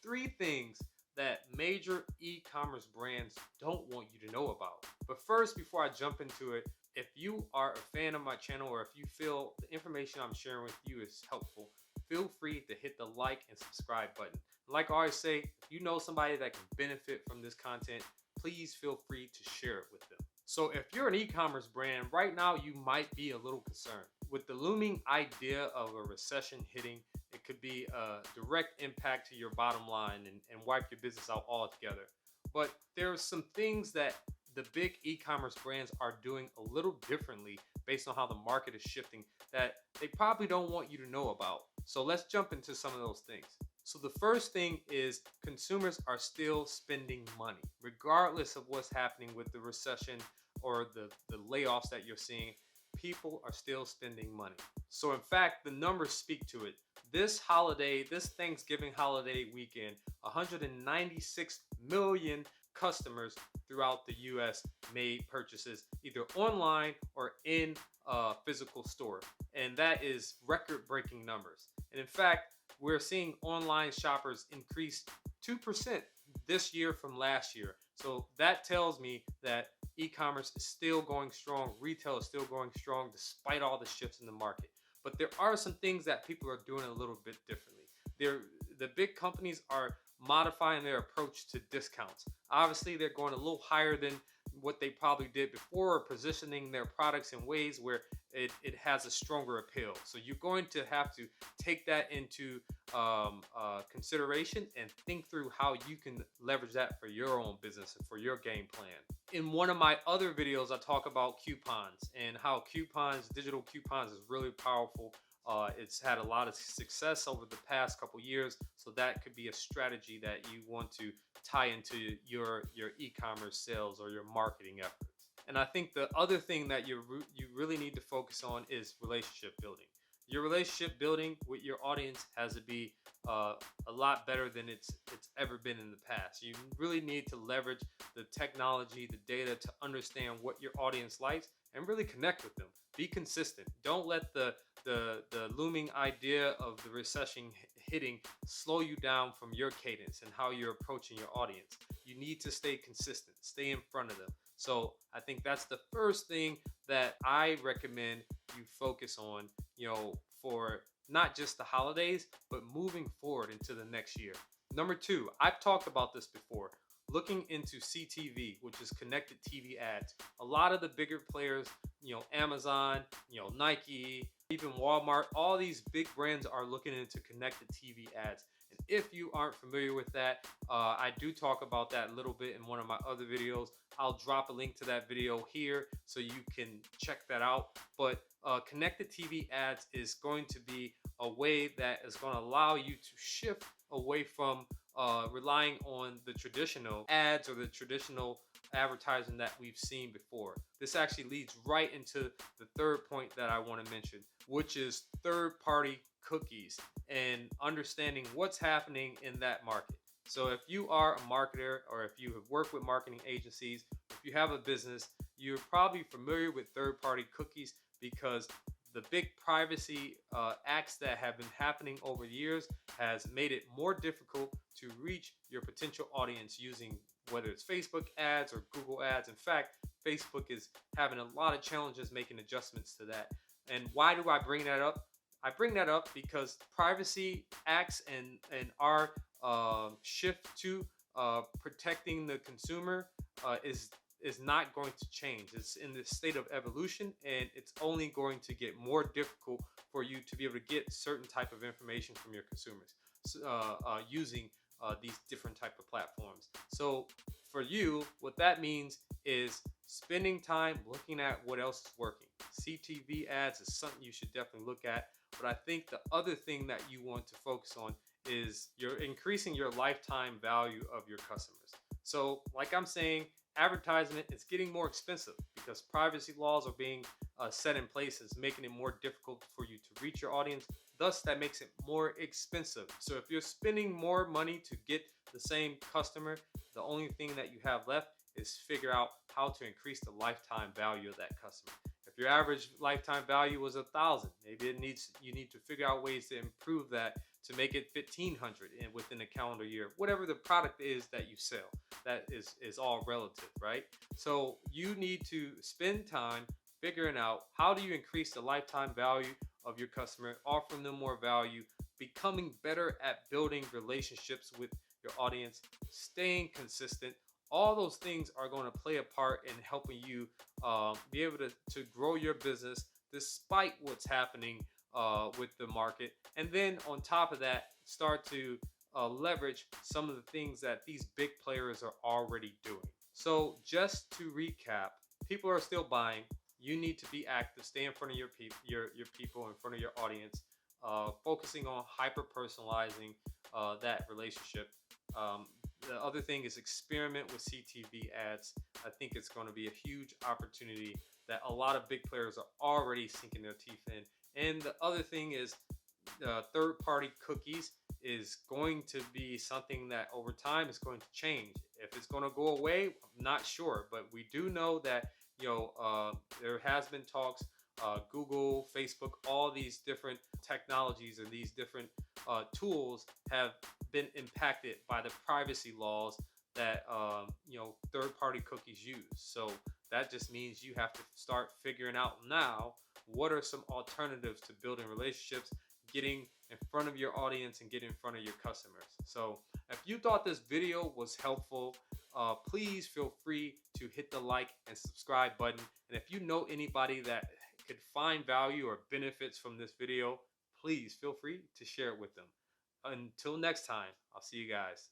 3 things that major e-commerce brands don't want you to know about. But first, before I jump into it, if you are a fan of my channel or if you feel the information I'm sharing with you is helpful, feel free to hit the like and subscribe button. Like I always say, if you know somebody that can benefit from this content, please feel free to share it with them. So if you're an e-commerce brand, right now you might be a little concerned. With the looming idea of a recession hitting, it could be a direct impact to your bottom line and wipe your business out altogether. But there are some things that the big e-commerce brands are doing a little differently based on how the market is shifting that they probably don't want you to know about. So let's jump into some of those things. So the first thing is consumers are still spending money, regardless of what's happening with the recession or the layoffs that you're seeing. People are still spending money. So in fact, the numbers speak to it. This holiday, this Thanksgiving holiday weekend, 196 million customers throughout the US made purchases either online or in a physical store. And that is record-breaking numbers. And in fact, we're seeing online shoppers increase 2% this year from last year. So that tells me that e-commerce is still going strong, retail is still going strong despite all the shifts in the market. But there are some things that people are doing a little bit differently. The big companies are modifying their approach to discounts. Obviously, they're going a little higher than what they probably did before, or positioning their products in ways where it has a stronger appeal. So you're going to have to take that into consideration and think through how you can leverage that for your own business and for your game plan. In one of my other videos, I talk about coupons and how digital coupons is really powerful. It's had a lot of success over the past couple years, so that could be a strategy that you want to tie into your e-commerce sales or your marketing efforts. And I think the other thing that you really need to focus on is relationship building. Your relationship building with your audience has to be a lot better than it's ever been in the past. You really need to leverage the technology, the data to understand what your audience likes and really connect with them. Be consistent. Don't let the looming idea of the recession hitting slow you down from your cadence and how you're approaching your audience. You need to stay consistent, stay in front of them. So I think that's the first thing that I recommend you focus on, for not just the holidays, but moving forward into the next year. Number 2, I've talked about this before. Looking into CTV, which is connected TV ads. A lot of the bigger players, Amazon, Nike, even Walmart, all these big brands are looking into connected TV ads. And if you aren't familiar with that, I do talk about that a little bit in one of my other videos. I'll drop a link to that video here so you can check that out. But connected TV ads is going to be a way that is going to allow you to shift away from relying on the traditional ads or the traditional advertising that we've seen before. This actually leads right into the third point that I want to mention, which is third-party cookies and understanding what's happening in that market. So if you are a marketer or if you have worked with marketing agencies, if you have a business, you're probably familiar with third-party cookies because the big privacy acts that have been happening over years has made it more difficult to reach your potential audience using whether it's Facebook ads or Google ads. In fact, Facebook is having a lot of challenges making adjustments to that. And why do I bring that up? I bring that up because privacy acts and our shift to protecting the consumer is not going to change. It's in this state of evolution, and it's only going to get more difficult for you to be able to get certain type of information from your consumers using these different type of platforms. So for you, what that means is spending time looking at what else is working. CTV ads is something you should definitely look at. But I think the other thing that you want to focus on is you're increasing your lifetime value of your customers. So like I'm saying, advertisement is getting more expensive because privacy laws are being set in place. It's making it more difficult for you to reach your audience. Thus, that makes it more expensive. So if you're spending more money to get the same customer, the only thing that you have left is figure out how to increase the lifetime value of that customer. If your average lifetime value was 1,000, maybe you need to figure out ways to improve that to make it 1,500 in within a calendar year. Whatever the product is that you sell, that is all relative, right? So you need to spend time figuring out how do you increase the lifetime value of your customer, offering them more value, becoming better at building relationships with your audience, staying consistent. All those things are going to play a part in helping you be able to grow your business despite what's happening with the market. And then on top of that, start to leverage some of the things that these big players are already doing. So just to recap, people are still buying. You need to be active, stay in front of your people, in front of your audience, focusing on hyper personalizing that relationship. Um, the other thing is experiment with CTV ads. I think it's going to be a huge opportunity that a lot of big players are already sinking their teeth in. And the other thing is third party cookies is going to be something that over time is going to change. If it's going to go away, I'm not sure, but we do know that there has been talks. Google, Facebook, all these different technologies and these different tools have been impacted by the privacy laws that third-party cookies use. So that just means you have to start figuring out now what are some alternatives to building relationships, getting in front of your audience and getting in front of your customers. So if you thought this video was helpful, please feel free to hit the like and subscribe button. And if you know anybody that could find value or benefits from this video, please feel free to share it with them. Until next time, I'll see you guys.